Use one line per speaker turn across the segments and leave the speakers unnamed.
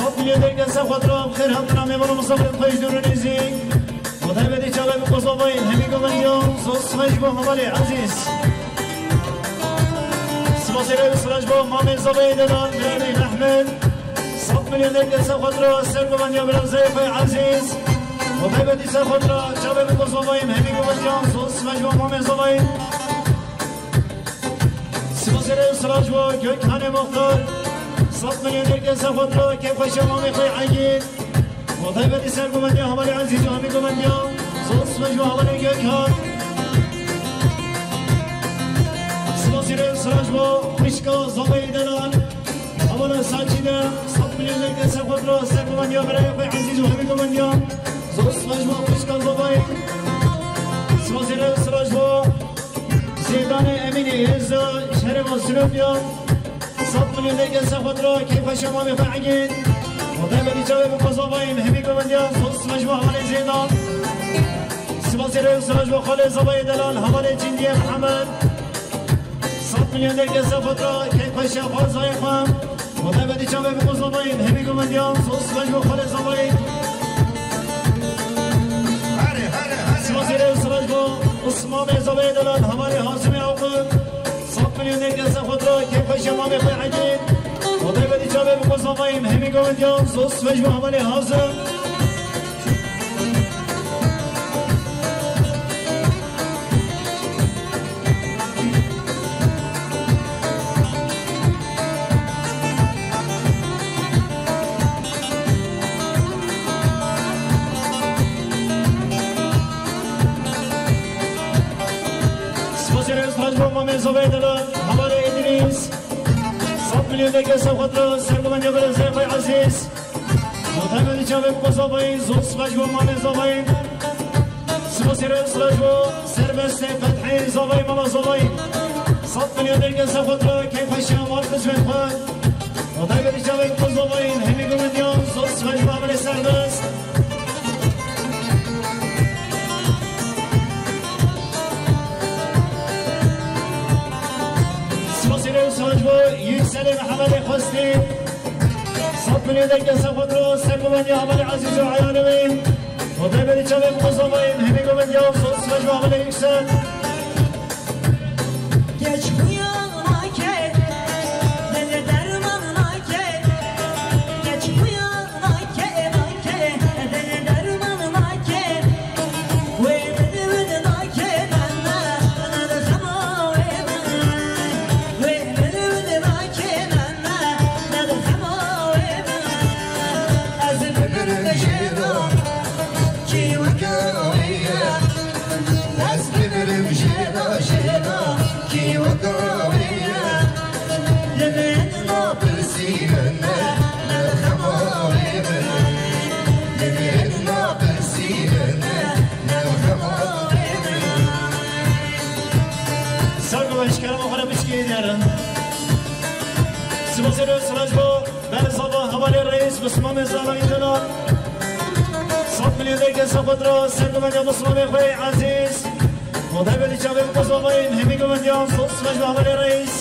صوت مليون درجة سخوت رام خير هم نامي ولو مصابر خويش دور نزي وطيب دي شغل بقصوبين هميقو من يوم صوص مجبو مبالي عزيز سباسيري وصلاج بو مامي زباي دلان دراني نحمل صوت مليون درجة سخوت رام سرقو من يوم رمزي خوي عزيز وطيب دي سخوت رام شغل بقصوبين هميقو من يوم صوص مجبو مامي زباي سباسيري وصلاج بو كيك هاني مختار صوت مليون درجة سخوت رام كيف خوش مامي خوي عيد وطيب دي سرقو من يوم مبالي عزيز وهميقو من يوم صوص مجبو مامي كيك هان سباسيري وصلاج بو مشكا زباي دلان أولا ساجدة صوت مليون درجة سخوت رام سرقو من يوم برای خوي عزيز وهميقو من يوم صوص مجبو مشكا زباي سباسيري وصلاج بو زيدان اميني هزا شهر وسلوبيا صوت مليون درجة سخوت رام كيف شمامي خوي عيد وطيب دي جاوي بقصوبين هميقو من يوم صوص مجبو حوالي زيدان سباسيري وصلاج بو خالي زباي دلان حوالي جندية محمد صوت مليون درجة سخوت رام كيف شافا زايقام وطيب دي جاوي بقصوبين هميقو من يوم صوص مجبو خالي زباي سباسيري وصلاج بو عثماني زباي دلان حوالي حاسمي عقب صوت مليون درجة سخوت رام كيف شمامي خوي عيد وطيب دي جاوي بقصوبين هميقو من يوم صوص مجبو حوالي حاسم مامي زباي دلان حوالي إدريس صوت مليون درجة سخوت رام سرقو من يوم برزي خوي عزيز وطيب دي جاوي بقصوبين صوص مجبو مامي زباي سباسيري وصلاج بو سربست فتحي زباي ماما زباي صوت مليون درجة سخوت رام كيف شمال قسمت خوي وطيب دي جاوي بقصوبين هميقو من يوم صوص مجبو عملي سربست ساجبو يسلم حمد خستي صوت مليون درجة سخوت رام سرقو من يوم حمد عزيز وعيانوي وطيب دي جاوي بقصوبين هميقو من يوم صوص مجبو حمد يكسر
Geç bu yana gel, deli dermanına gel. Geç bu yana gel, deli dermanına gel. Ve beni na gel, bana da sama ve bana. Ve beni na gel, bana da sama ve bana. Azim bir şeyda, ki vakaya. Azim bir şeyda. Ki vakaya لمن برسيلنا نخمارنا لمن برسيلنا نخمارنا
سرقو اشكال مخرب اشكي دارن سباسيري وصلاج بو بر صباح حوالي الرئيس بسمامي زالاني دلان صوت مليون درجة سخوت رام سرقو من يوم بسمامي خوي عزيز وطيب دي جاوي بقصوبين هميقو من يوم صوص مجبو حوالي الرئيس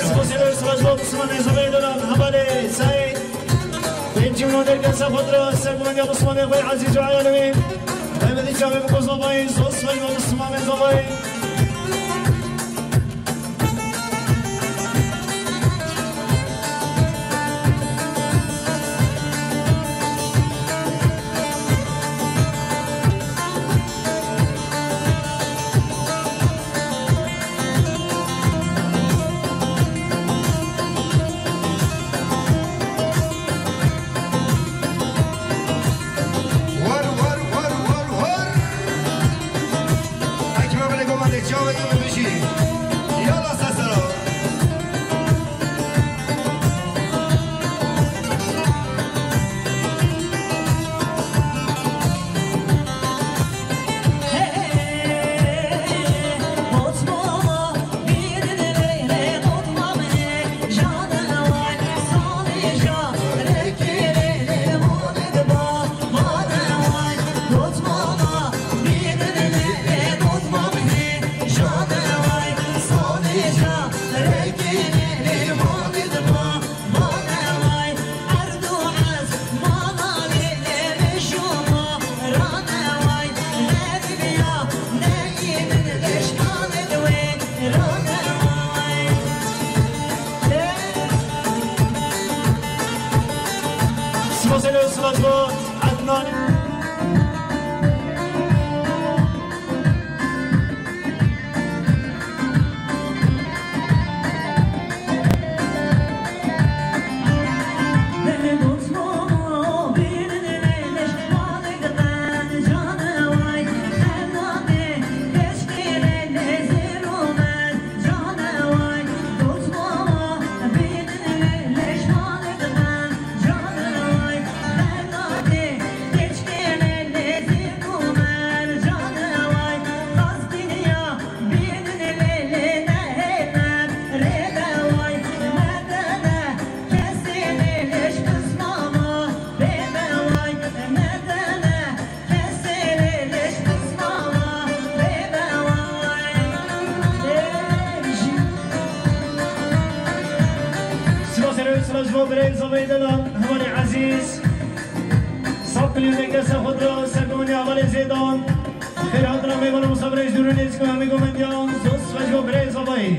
سباسيري وصلاج بو بسمامي زباي دلان حوالي سعيد بنتي مليون درجة سخوت رام سرقو من يوم بسمامي خوي عزيز وعيانوي طيب دي جاوي بقصوبين صوص مجبو بسمامي زباي سلاجبو برای زبای دلان همانی عزیز صد میلیون کس خود را سرگمانی اول زیدان خیر حضر میبان مصابرش دورونیز که همی گمندیان زوز سلاجبو برای زبای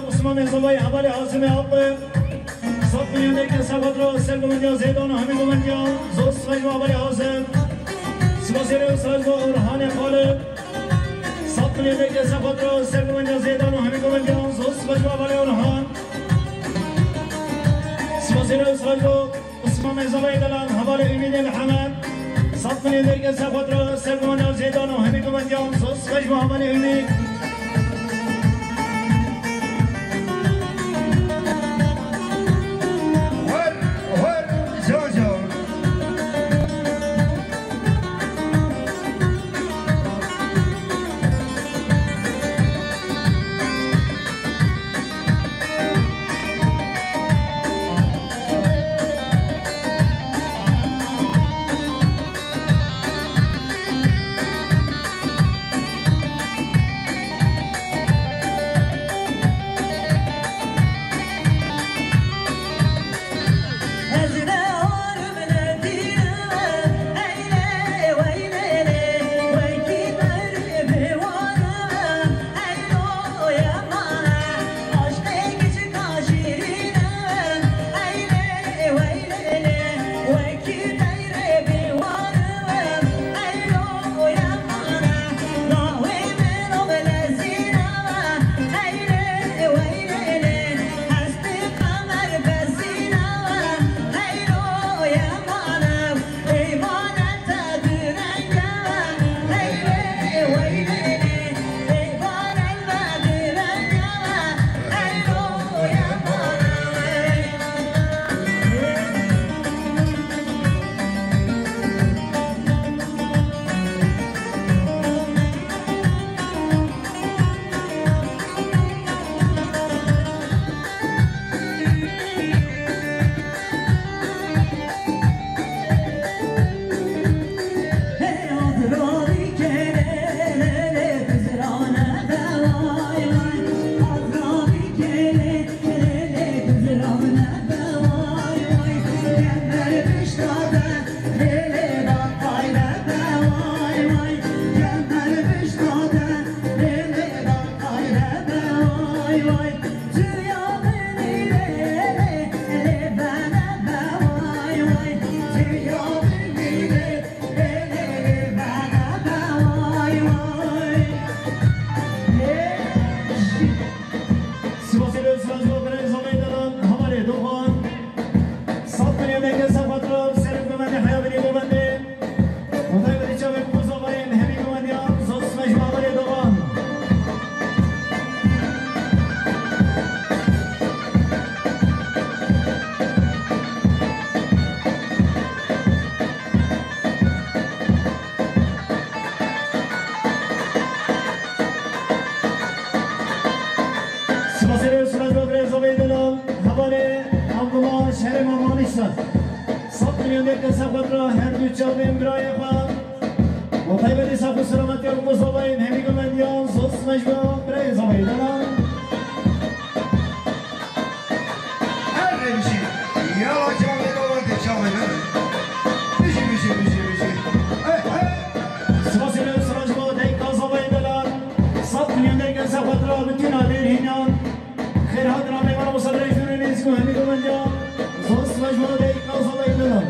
عثمان زبای حوالی حاسم عقب صد میلیون که سباد را سرگمندیا زیدان و همین گمندیا زوست فجم حوالی حاسم سباسیر اسراج با اورحان خالد صد میلیون که سباد را سرگمندیا زیدان و همین گمندیا زوست فجم حوالی اورحان سباسیر اسراج با عثمان زبای دلان حوالی امید محمد صد میلیون که سباد را سرگمندیا زیدان و همین گمندیا زوست فجم حوالی امید باشد 100 میلیون دیگه سخت را هر دو چاویم برای خواهم مطیب دی سخت سلامتی و بزاویم همی گمندیان زوست مجموع برای زاوی دلان
هر نمیشی یالا چاوی دوارده چاوی دلان بیشی
سپاسی رو سراجمو دیگه زاوی دلان 100 میلیون دیگه سخت را بتینا دیر هینان خیر هات را میوان مصدر جوری نیست که همی گمندیان زوست مجموع دیگه زاوی دلان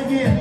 Yeah.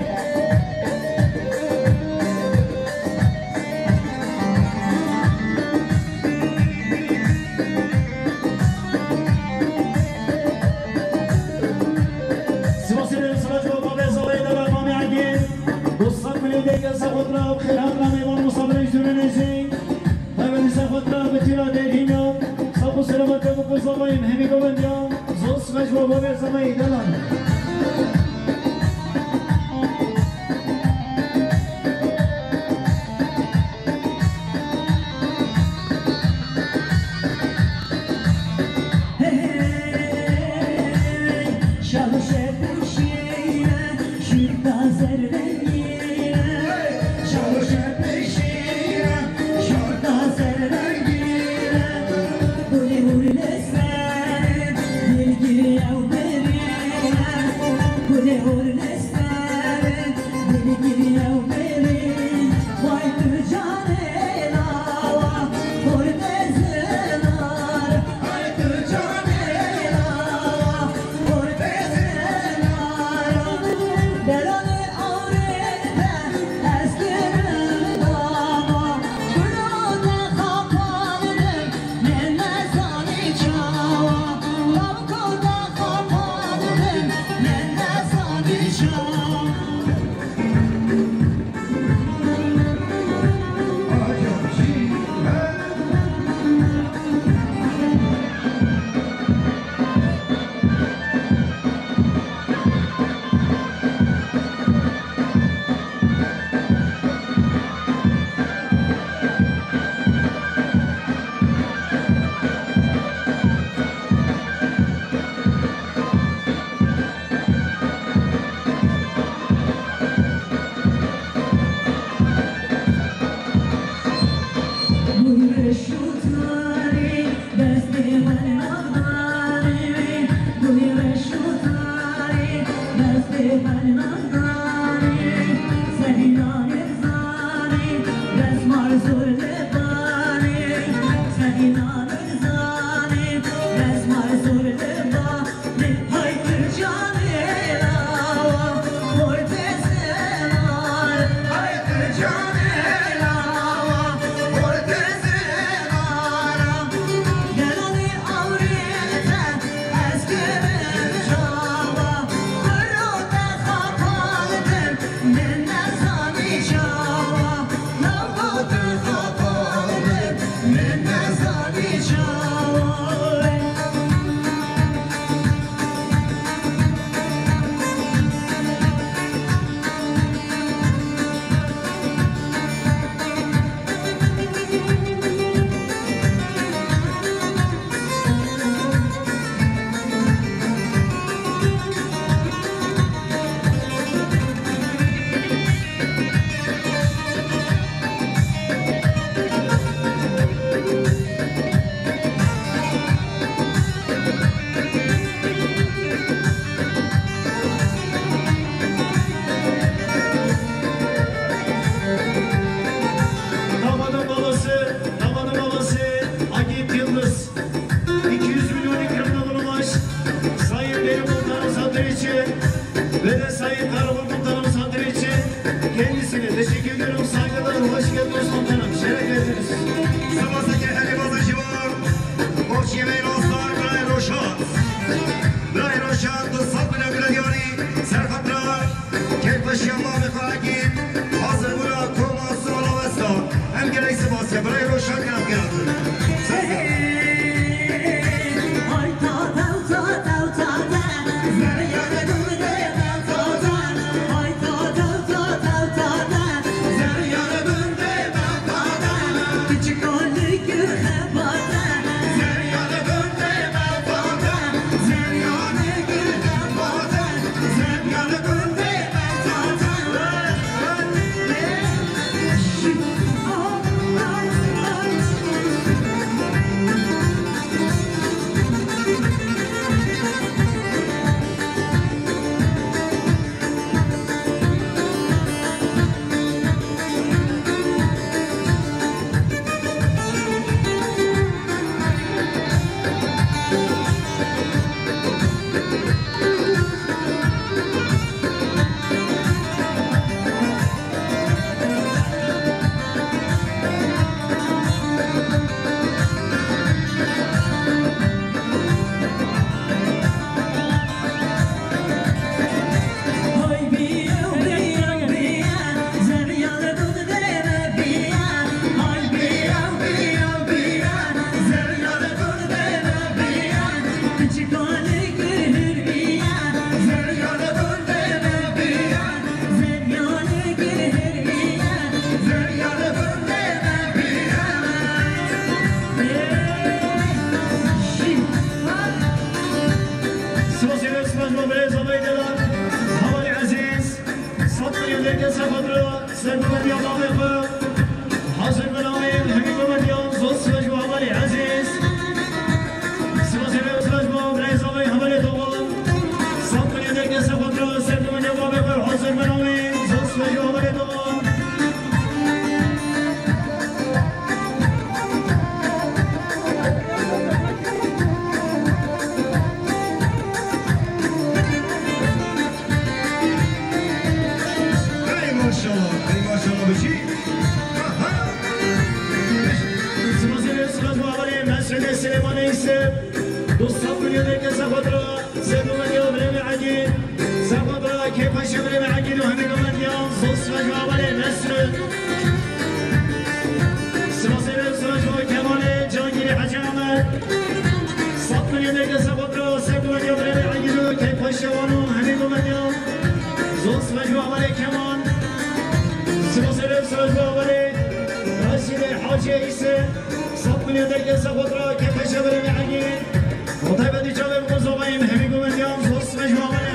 وطيب دي جابر مزوبين همي قوم اليوم صوص مجموعة